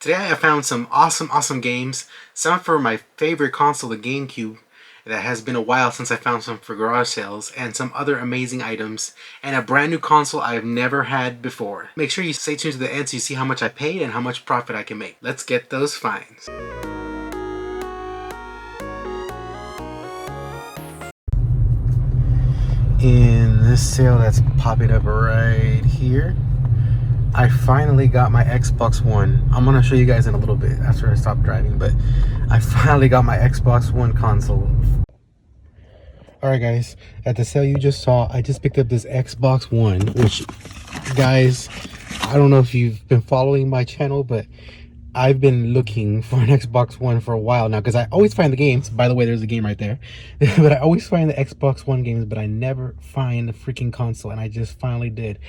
Today I found some awesome games, some for my favorite console, the GameCube, that has been a while since I found some for garage sales, and some other amazing items, and a brand new console I've never had before. Make sure you stay tuned to the end so you see how much I paid and how much profit I can make. Let's get those finds. In this sale that's popping up right here, I finally got my Xbox One. I'm gonna show you guys in a little bit after I stop driving, but I finally got my Xbox One console. Alright guys, at the sale you just saw, I just picked up this Xbox One, which, guys, I don't know if you've been following my channel, but I've been looking for an Xbox One for a while now, because I always find the games. By the way, there's a game right there. But I always find the Xbox One games, but I never find the freaking console, and I just finally did.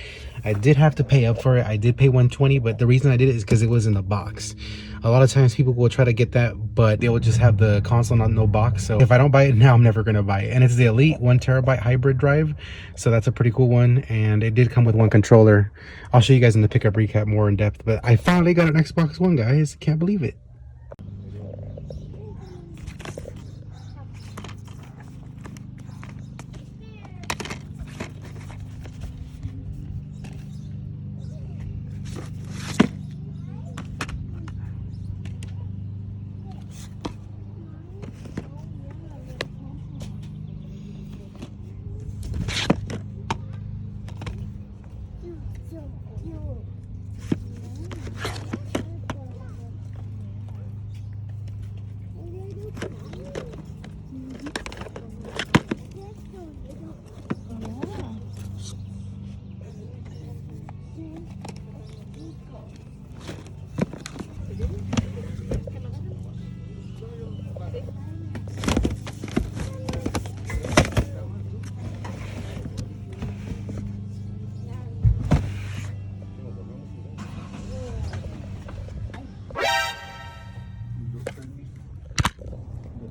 I did have to pay up for it. I did pay $120, but the reason I did it is because it was in the box. A lot of times people will try to get that, but they will just have the console not no box. So if I don't buy it now, I'm never gonna buy it. And it's the Elite 1TB hybrid drive, so that's a pretty cool one. And it did come with one controller. I'll show you guys in the pickup recap more in depth. But I finally got an Xbox One, guys. Can't believe it.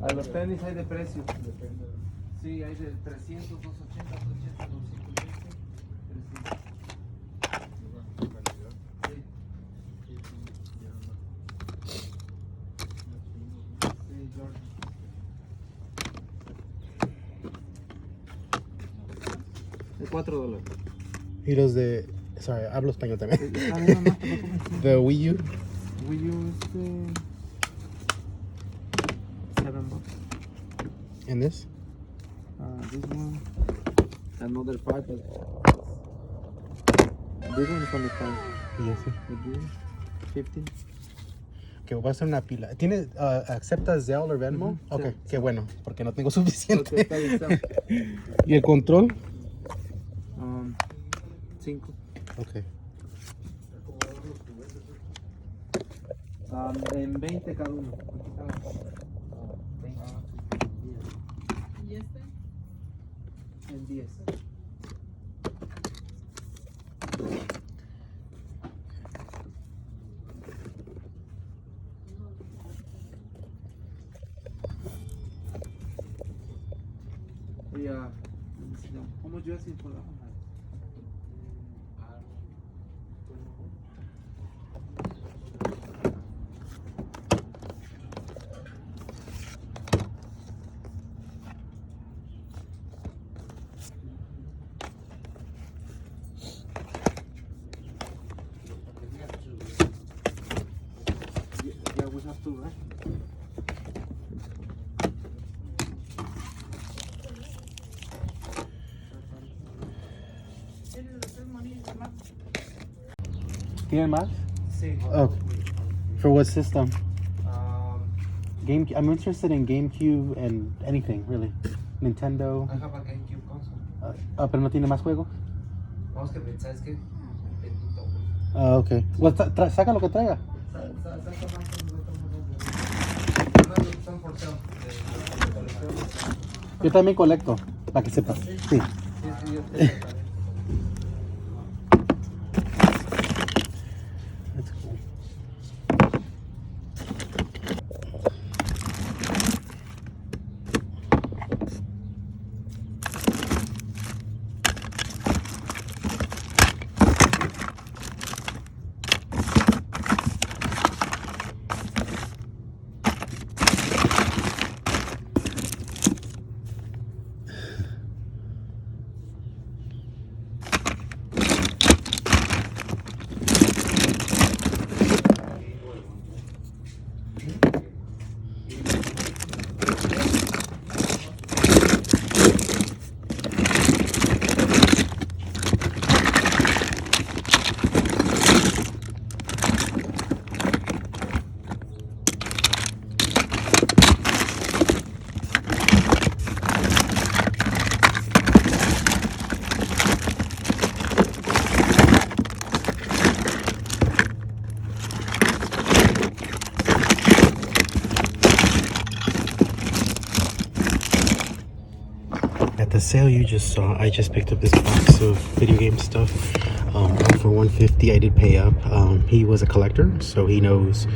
A los tenis hay de precio. Sí, hay de 300, 280, 280, 220, 300. De $4. Y los de... Sorry, hablo español también. The Wii U. Wii U $7. And this? This one, another 5, but this one is only 5. Y ese. With you, 15. Que voy a hacer una pila. ¿Tiene, aceptas Zelle o Venmo? Ok, sí. qué bueno, porque no tengo suficiente. Okay, está bien, está. ¿Y el control? 5. Ok. En 20 cada uno. ¿Y este? En 10. Y how much you asking for that one? Yeah, we have to, right? ¿Tienen más? Sí. Oh. For what system? I'm interested in GameCube and anything, really. Nintendo. I have a GameCube console. Pero no tiene más juegos. Vamos que ¿sabes qué? Bendito. Ok. Well, saca lo que traiga. Yo también colecto, para que sepas. Sí. That's cool. at the sale you just saw, I just picked up this box of video game stuff for $150. I did pay up. He was a collector, so he knows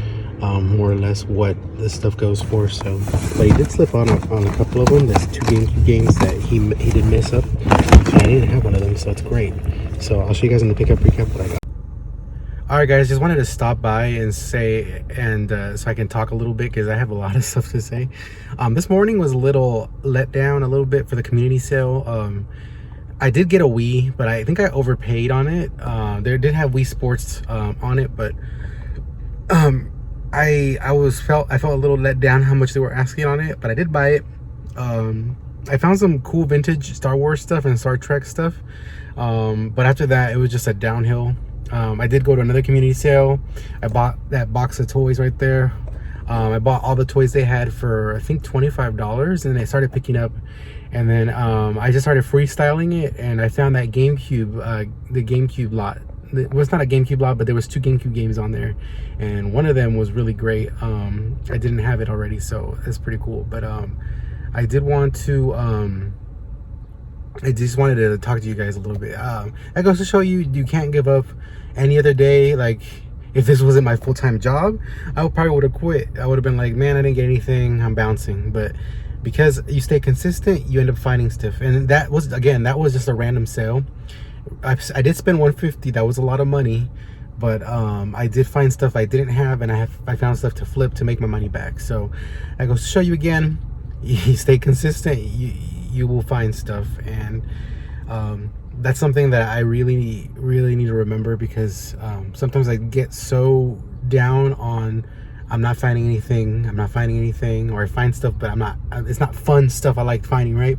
more or less what this stuff goes for. So, but he did slip on a couple of them. There's 2 GameCube games that he did miss up, and I didn't have one of them, so it's great. So I'll show you guys in the pickup recap what I got. Alright guys, just wanted to stop by and say, so I can talk a little bit because I have a lot of stuff to say. This morning was a little let down a little bit for the community sale. I did get a Wii, but I think I overpaid on it. They did have Wii Sports on it, but I felt a little let down how much they were asking on it, but I did buy it. I found some cool vintage Star Wars stuff and Star Trek stuff, but after that it was just a downhill. I did go to another community sale. I bought that box of toys right there. I bought all the toys they had for I think $25, and I started picking up, and then I just started freestyling it, and I found that GameCube, the GameCube lot. It was not a GameCube lot, but there was 2 GameCube games on there, and one of them was really great. I didn't have it already, so it's pretty cool. But I did want to I just wanted to talk to you guys a little bit. That goes to show you can't give up any other day. Like, if this wasn't my full-time job, I probably would have quit. I would have been like, man, I didn't get anything, I'm bouncing. But because you stay consistent, you end up finding stuff. And that was just a random sale. I did spend $150. That was a lot of money, but I did find stuff I didn't have, and I found stuff to flip to make my money back. So that goes to show you again, you stay consistent, you will find stuff. And that's something that I really need to remember, because sometimes I get so down on I'm not finding anything, or I find stuff but it's not fun stuff I like finding, right?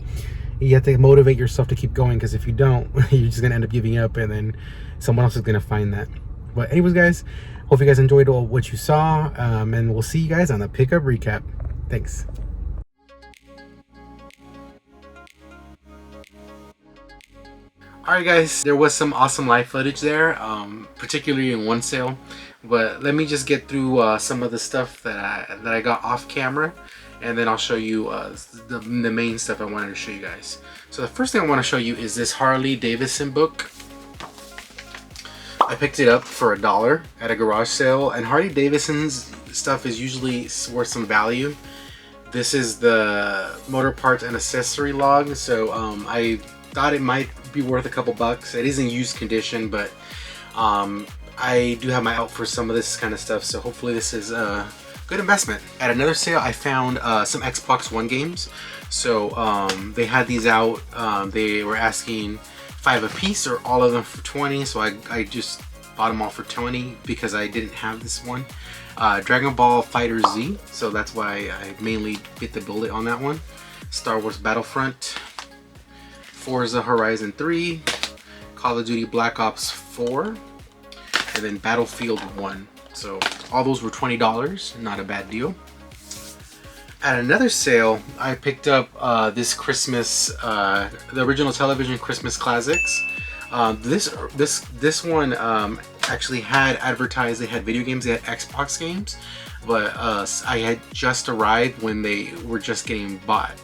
You have to motivate yourself to keep going, because if you don't, you're just gonna end up giving up, and then someone else is gonna find that. But anyways guys, hope you guys enjoyed what you saw, and we'll see you guys on the pickup recap. Thanks. Alright guys, there was some awesome live footage there, particularly in one sale, but let me just get through some of the stuff that I got off camera, and then I'll show you the main stuff I wanted to show you guys. So the first thing I want to show you is this Harley Davidson book. I picked it up for $1 at a garage sale, and Harley Davidson's stuff is usually worth some value. This is the motor parts and accessory log, so I thought it might be worth a couple bucks. It is in used condition, but I do have my out for some of this kind of stuff, so hopefully this is a good investment. At another sale I found some Xbox One games. So they had these out. They were asking 5 a piece, or all of them for 20, so I just bought them all for 20 because I didn't have this one. Dragon Ball Fighter Z, so that's why I mainly bit the bullet on that one. Star Wars Battlefront, Forza Horizon 3, Call of Duty Black Ops 4, and then Battlefield 1. So all those were $20, not a bad deal. At another sale, I picked up this Christmas, the original television Christmas classics. This one actually had advertised, they had video games, they had Xbox games, but I had just arrived when they were just getting bought.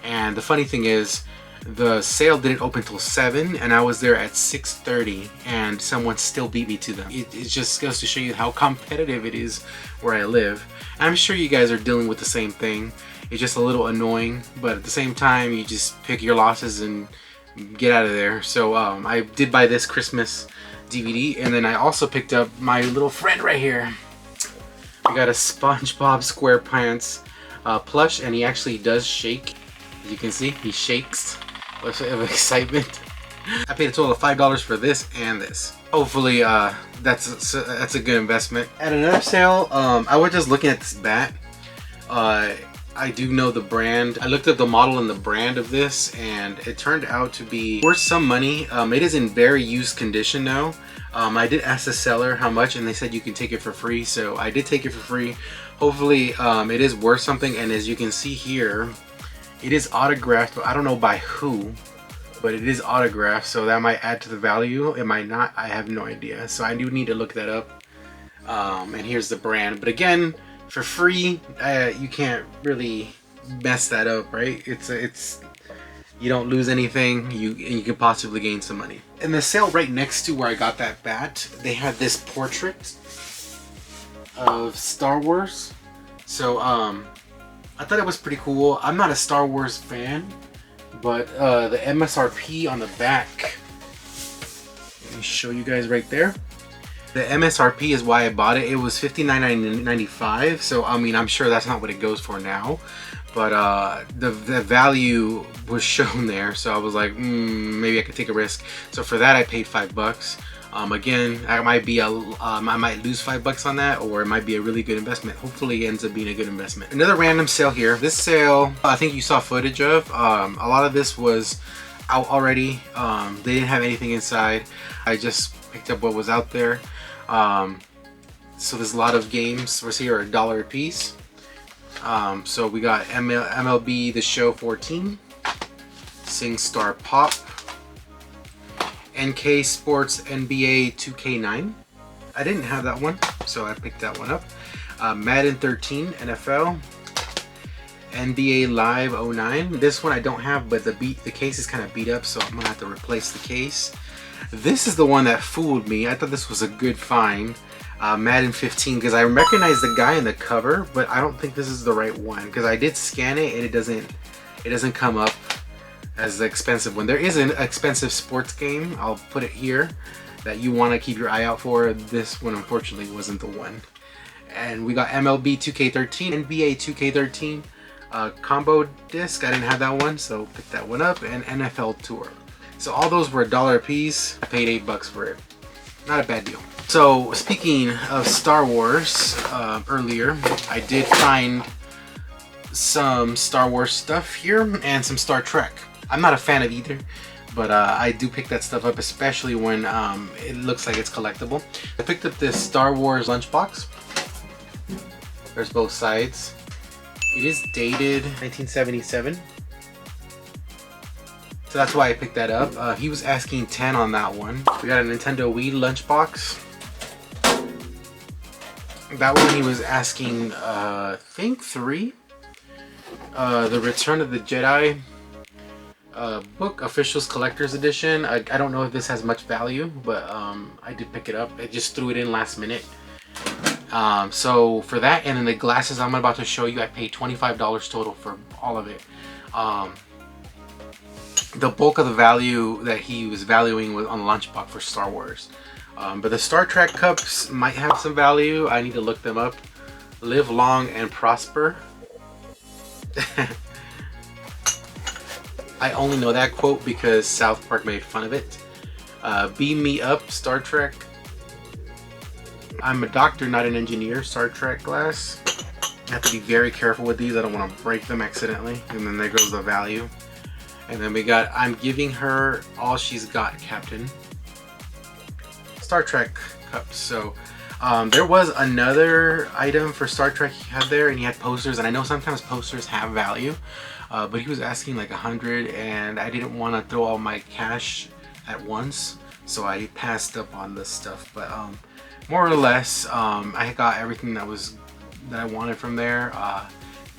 And the funny thing is, the sale didn't open till 7, and I was there at 6:30, and someone still beat me to them. It just goes to show you how competitive it is where I live. And I'm sure you guys are dealing with the same thing. It's just a little annoying, but at the same time, you just pick your losses and get out of there. So I did buy this Christmas DVD, and then I also picked up my little friend right here. I got a SpongeBob SquarePants plush, and he actually does shake. As you can see, he shakes of excitement. I paid a total of $5 for this and this. Hopefully that's a good investment. At another sale, I was just looking at this bat. I do know the brand. I looked up the model and the brand of this, and it turned out to be worth some money. It is in very used condition now. I did ask the seller how much, and they said you can take it for free, so I did take it for free. Hopefully it is worth something, and as you can see here, it is autographed, but I don't know by who, but it is autographed, so that might add to the value. It might not, I have no idea. So I do need to look that up. And here's the brand. But again, for free, you can't really mess that up, right? You don't lose anything. You can possibly gain some money. In the sale right next to where I got that bat, they had this portrait of Star Wars. So I thought it was pretty cool. I'm not a Star Wars fan, but the MSRP on the back, let me show you guys right there. The MSRP is why I bought it. It was $59.95. So I mean, I'm sure that's not what it goes for now, but the value was shown there. So I was like, maybe I could take a risk. So for that, I paid $5. Again, I might lose $5 on that, or it might be a really good investment. Hopefully it ends up being a good investment. Another random sale here. This sale, I think you saw footage of. A lot of this was out already. They didn't have anything inside. I just picked up what was out there. So there's a lot of games. We're here $1 a piece. So we got MLB The Show 14, SingStar Pop, NK Sports NBA 2K9. I didn't have that one, so I picked that one up. Madden 13 NFL, NBA Live 09. This one I don't have, but the case is kind of beat up, so I'm gonna have to replace the case. This is the one that fooled me. I thought this was a good find. Madden 15, because I recognize the guy in the cover, but I don't think this is the right one, because I did scan it and it doesn't come up as the expensive one. There is an expensive sports game, I'll put it here, that you want to keep your eye out for. This one unfortunately wasn't the one. And we got MLB 2K13, NBA 2K13 combo disc. I didn't have that one, so picked that one up. And NFL Tour. So all those were $1 a piece. I paid $8 for it. Not a bad deal. So speaking of Star Wars, earlier I did find some Star Wars stuff here and some Star Trek. I'm not a fan of either, but I do pick that stuff up, especially when it looks like it's collectible. I picked up this Star Wars lunchbox. There's both sides. It is dated 1977. So that's why I picked that up. He was asking 10 on that one. We got a Nintendo Wii lunchbox. That one he was asking, I think 3. The Return of the Jedi book, Officials Collector's Edition. I don't know if this has much value, but I did pick it up. I just threw it in last minute. So for that, and then the glasses I'm about to show you, I paid $25 total for all of it. The bulk of the value that he was valuing was on the lunchbox for Star Wars. But the Star Trek cups might have some value. I need to look them up. Live long and prosper. I only know that quote because South Park made fun of it. Beam me up, Star Trek. I'm a doctor, not an engineer, Star Trek glass. I have to be very careful with these. I don't want to break them accidentally. And then there goes the value. And then we got, I'm giving her all she's got, Captain. Star Trek cups. So there was another item for Star Trek he had there, and he had posters. And I know sometimes posters have value, but he was asking like 100, and I didn't want to throw all my cash at once, so I passed up on this stuff. But more or less, I got everything that I wanted from there.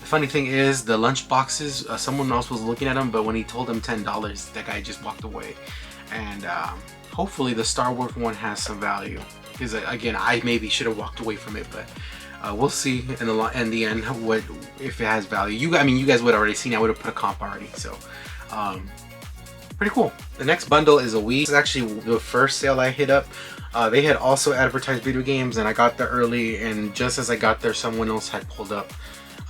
The funny thing is, the lunch boxes, someone else was looking at them, but when he told them $10, that guy just walked away. And hopefully the Star Wars one has some value. Because again, I maybe should have walked away from it, but we'll see in the end what if it has value. I mean, you guys would have already seen. I would have put a comp already. So pretty cool. The next bundle is a Wii. This is actually the first sale I hit up. They had also advertised video games, and I got there early. And just as I got there, someone else had pulled up.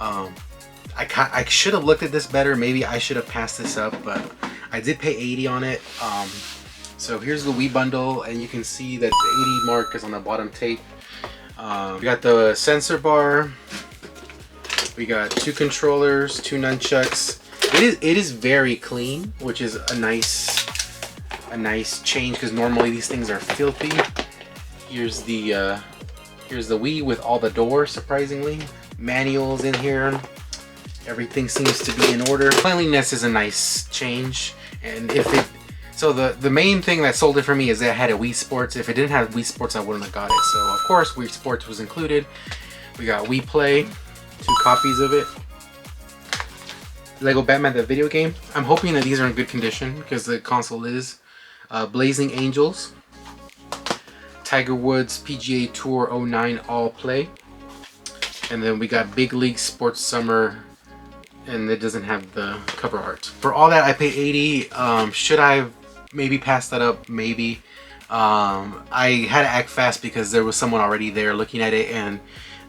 I should have looked at this better. Maybe I should have passed this up, but I did pay 80 on it. So here's the Wii bundle, and you can see that the 80 mark is on the bottom tape. We got the sensor bar. We got 2 controllers, 2 nunchucks. It is very clean, which is a nice change, because normally these things are filthy. Here's the Wii with all the doors, surprisingly. Manuals in here. Everything seems to be in order. Cleanliness is a nice change, and so the main thing that sold it for me is that it had a Wii Sports. If it didn't have Wii Sports, I wouldn't have got it. So of course Wii Sports was included. We got Wii Play, 2 copies of it. Lego Batman the video game. I'm hoping that these are in good condition because the console is. Blazing Angels, Tiger Woods PGA Tour 09 All Play, and then we got Big League Sports Summer, and it doesn't have the cover art. For all that, I paid 80. Should I maybe pass that up? Maybe. I had to act fast because there was someone already there looking at it, and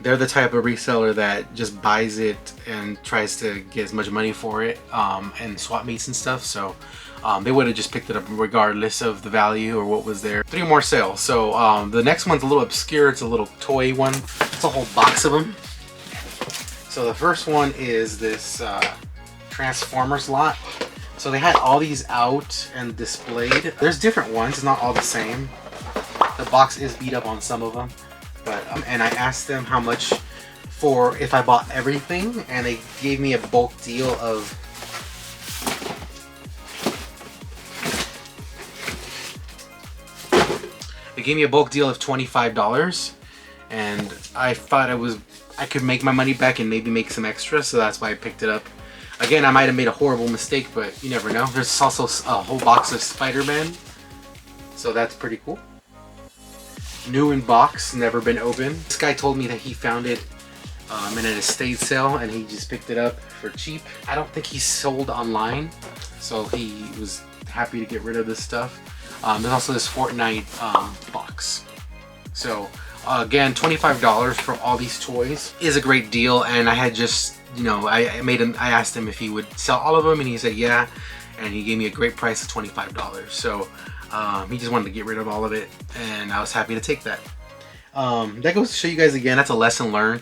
they're the type of reseller that just buys it and tries to get as much money for it, and swap meets and stuff. So they would have just picked it up regardless of the value or what was there. 3 more sales. So the next one's a little obscure. It's a little toy one. It's a whole box of them. So the first one is this Transformers lot. So they had all these out and displayed. There's different ones, not all the same. The box is beat up on some of them. But and I asked them how much for if I bought everything, and they gave me a bulk deal of $25, and I thought I could make my money back and maybe make some extra, so that's why I picked it up. Again, I might have made a horrible mistake, but you never know. There's also a whole box of Spider-Man, so that's pretty cool. New in box, never been opened. This guy told me that he found it in an estate sale and he just picked it up for cheap. I don't think he sold online, so he was happy to get rid of this stuff. There's also this Fortnite box. So again, $25 for all these toys is a great deal, and I had just, you know, I asked him if he would sell all of them, and he said yeah, and he gave me a great price of $25. So he just wanted to get rid of all of it, and I was happy to take that. That goes to show you guys again, that's a lesson learned.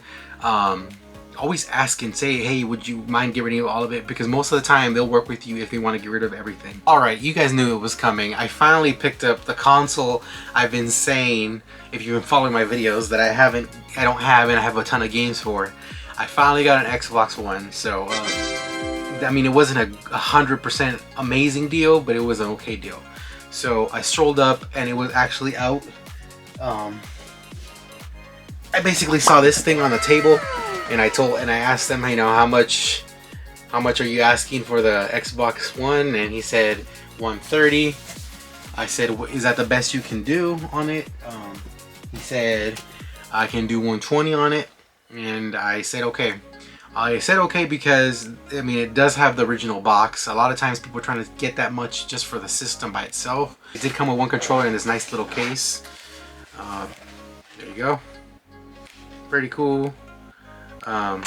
Always ask and say, hey, would you mind getting rid of all of it? Because most of the time they'll work with you if they want to get rid of everything. Alright, you guys knew it was coming. I finally picked up the console I've been saying, if you've been following my videos, that I don't have, and I have a ton of games for. I finally got an Xbox One, so I mean, it wasn't a 100% amazing deal, but it was an okay deal. So I strolled up and it was actually out. I basically saw this thing on the table, and I asked them, you know, how much are you asking for the Xbox One? And he said $130. I said, is that the best you can do on it? He said I can do $120 on it, and I said okay. I said okay because, I mean, it does have the original box. A lot of times people are trying to get that much just for the system by itself. It did come with one controller in this nice little case. There you go. Pretty cool. And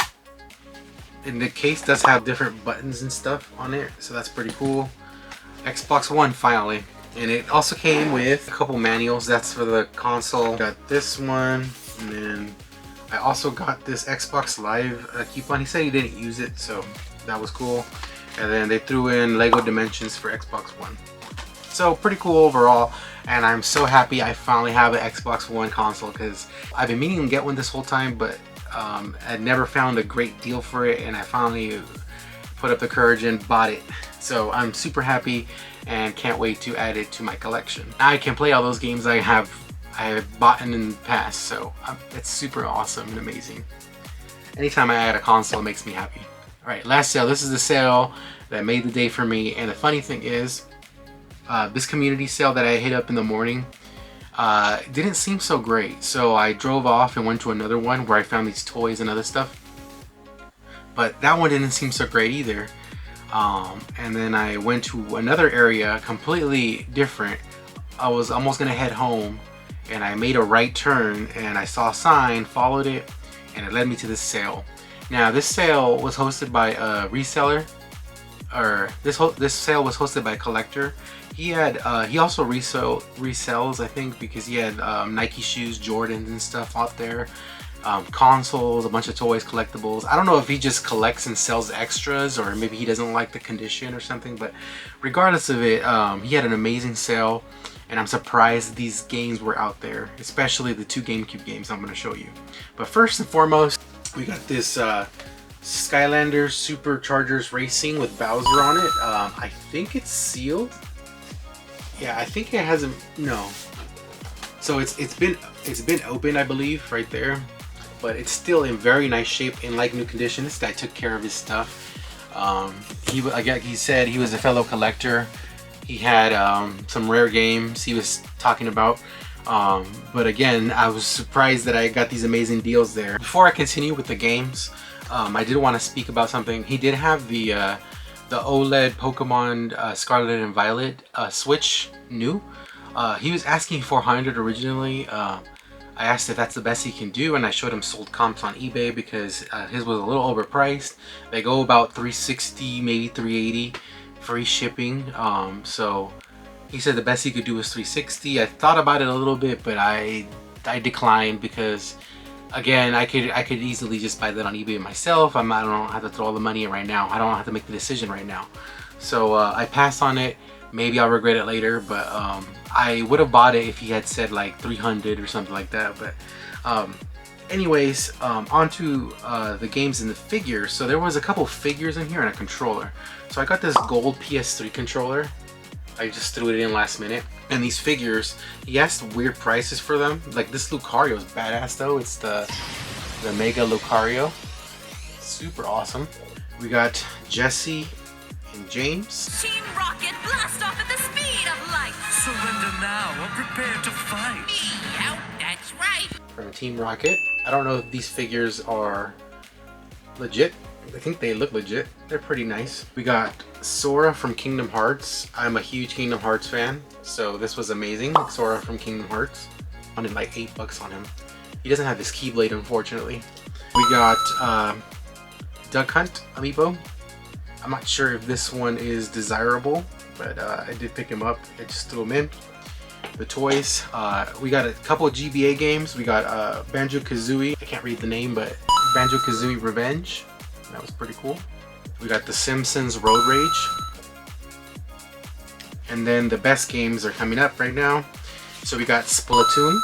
the case does have different buttons and stuff on it, so that's pretty cool. Xbox One finally. And it also came with a couple manuals. That's for the console. Got this one, and then I also got this Xbox Live coupon. He said he didn't use it, so that was cool. And then they threw in Lego Dimensions for Xbox One. So pretty cool overall, and I'm so happy I finally have an Xbox One console, because I've been meaning to get one this whole time, but I'd never found a great deal for it, and I finally put up the courage and bought it. So I'm super happy and can't wait to add it to my collection. Now I can play all those games I have bought in the past, so it's super awesome and amazing. Anytime I add a console, it makes me happy. Alright, last sale. This is the sale that made the day for me, and the funny thing is, this community sale that I hit up in the morning didn't seem so great, so I drove off and went to another one where I found these toys and other stuff, but that one didn't seem so great either. And then I went to another area completely different. I was almost gonna head home, and I made a right turn and I saw a sign, followed it, and it led me to this sale. Now this sale was hosted by a reseller, or this sale was hosted by a collector. He had he also resells, I think, because he had Nike shoes, Jordans and stuff out there, consoles, a bunch of toys, collectibles. I don't know if he just collects and sells extras, or maybe he doesn't like the condition or something, but regardless of it, he had an amazing sale, and I'm surprised these games were out there, especially the 2 GameCube games I'm going to show you. But first and foremost, we got this Skylanders Superchargers Racing with Bowser on it. I think it's sealed. Yeah, I think it hasn't. No. So it's been opened, I believe, right there, but it's still in very nice shape, in like new condition. This guy took care of his stuff. He said he was a fellow collector. He had some rare games he was talking about. But again, I was surprised that I got these amazing deals there. Before I continue with the games, I did want to speak about something. He did have the OLED Pokemon Scarlet and Violet Switch new. He was asking 400 originally. I asked if that's the best he can do, and I showed him sold comps on eBay because his was a little overpriced. They go about 360, maybe 380, free shipping. So he said the best he could do was 360. I thought about it a little bit, but I declined because, again, I could easily just buy that on eBay myself. I don't have to throw all the money in right now. I don't have to make the decision right now. So I passed on it. Maybe I'll regret it later, but I would have bought it if he had said like 300 or something like that. But anyways, onto the games and the figures. So there was a couple figures in here and a controller. So I got this gold PS3 controller. I just threw it in last minute. And these figures, he asked weird prices for them. Like this Lucario is badass though. It's the Mega Lucario. Super awesome. We got Jesse and James. Team Rocket, blast off at the speed of light. Surrender now or prepare to fight. Meow, that's right. From Team Rocket. I don't know if these figures are legit. I think they look legit. They're pretty nice. We got Sora from Kingdom Hearts. I'm a huge Kingdom Hearts fan, so this was amazing. Sora from Kingdom Hearts. I wanted like $8 on him. He doesn't have his Keyblade, unfortunately. We got Duck Hunt amiibo. I'm not sure if this one is desirable, but I did pick him up. I just threw him in. The toys. We got a couple of GBA games. We got Banjo-Kazooie. I can't read the name, but Banjo-Kazooie Revenge. That was pretty cool. We got The Simpsons Road Rage. And then the best games are coming up right now. So we got Splatoon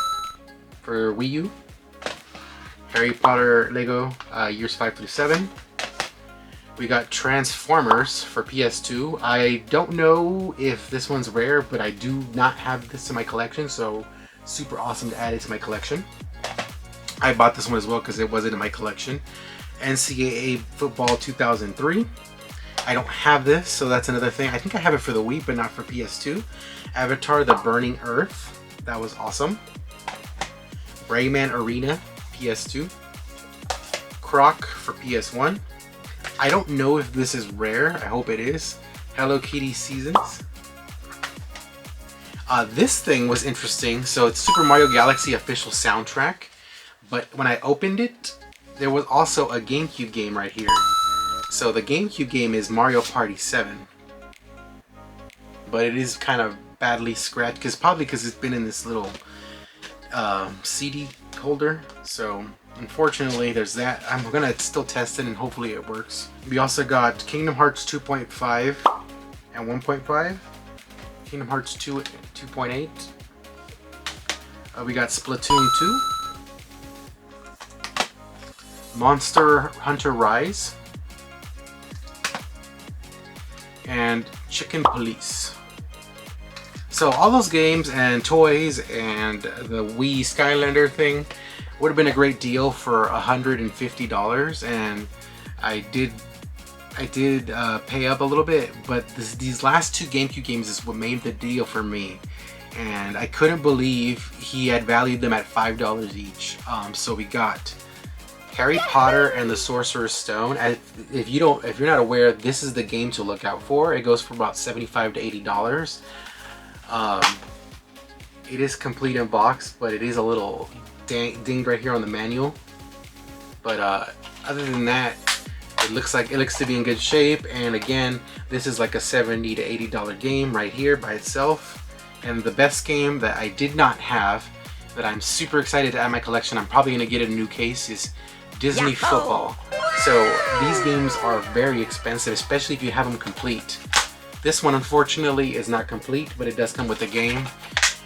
for Wii U. Harry Potter Lego Years 5 through 7. We got Transformers for PS2. I don't know if this one's rare, but I do not have this in my collection, so super awesome to add it to my collection. I bought this one as well because it wasn't in my collection. NCAA Football 2003. I don't have this, so that's another thing. I think I have it for the Wii, but not for PS2. Avatar: The Burning Earth. That was awesome. Rayman Arena, PS2. Croc for PS1. I don't know if this is rare. I hope it is. Hello Kitty Seasons. This thing was interesting. So it's Super Mario Galaxy official soundtrack. But when I opened it, there was also a GameCube game right here. So the GameCube game is Mario Party 7. But it is kind of badly scratched, probably because it's been in this little CD holder. So unfortunately there's that. I'm gonna still test it and hopefully it works. We also got Kingdom Hearts 2.5 and 1.5. Kingdom Hearts 2 2.8. We got Splatoon 2. Monster Hunter Rise. And Chicken Police. So all those games and toys and the Wii Skylander thing would have been a great deal for $150, and I did pay up a little bit, but these last two GameCube games is what made the deal for me, and I couldn't believe he had valued them at $5 each. So we got Harry Potter and the Sorcerer's Stone. If you're not aware, this is the game to look out for. It goes for about $75 to $80. It is complete in box, but it is a little dinged right here on the manual. But other than that, it looks to be in good shape. And again, this is like a $70 to $80 game right here by itself. And the best game that I did not have, that I'm super excited to add to my collection, I'm probably gonna get a new case, is Disney Football. So these games are very expensive, especially if you have them complete. This one unfortunately is not complete, but it does come with the game.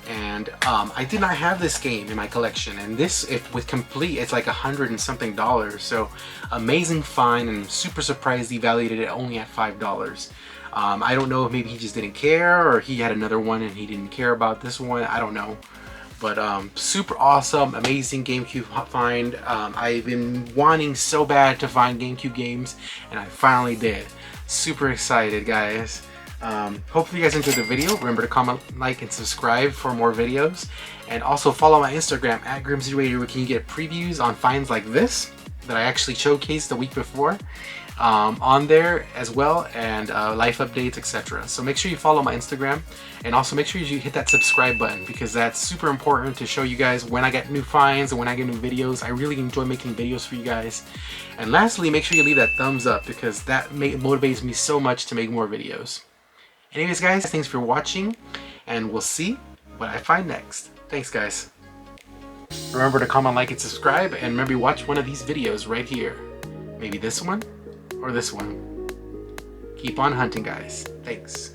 And I did not have this game in my collection, and this, if with complete, it's like $100 and something. So amazing find, and super surprised he valued it only at $5. I don't know if maybe he just didn't care, or he had another one and he didn't care about this one. I don't know. But super awesome, amazing GameCube find. I've been wanting so bad to find GameCube games, and I finally did. Super excited, guys. Hopefully you guys enjoyed the video. Remember to comment, like, and subscribe for more videos. And also follow my Instagram at GrimzyRadio, where you can get previews on finds like this that I actually showcased the week before on there as well, and life updates, etc. So make sure you follow my Instagram, and also make sure you hit that subscribe button, because that's super important to show you guys when I get new finds and when I get new videos. I really enjoy making videos for you guys. And lastly, make sure you leave that thumbs up, because that motivates me so much to make more videos. Anyways, guys, thanks for watching, and we'll see what I find next. Thanks, guys. Remember to comment, like, and subscribe, and remember to watch one of these videos right here. Maybe this one or this one. Keep on hunting, guys. Thanks.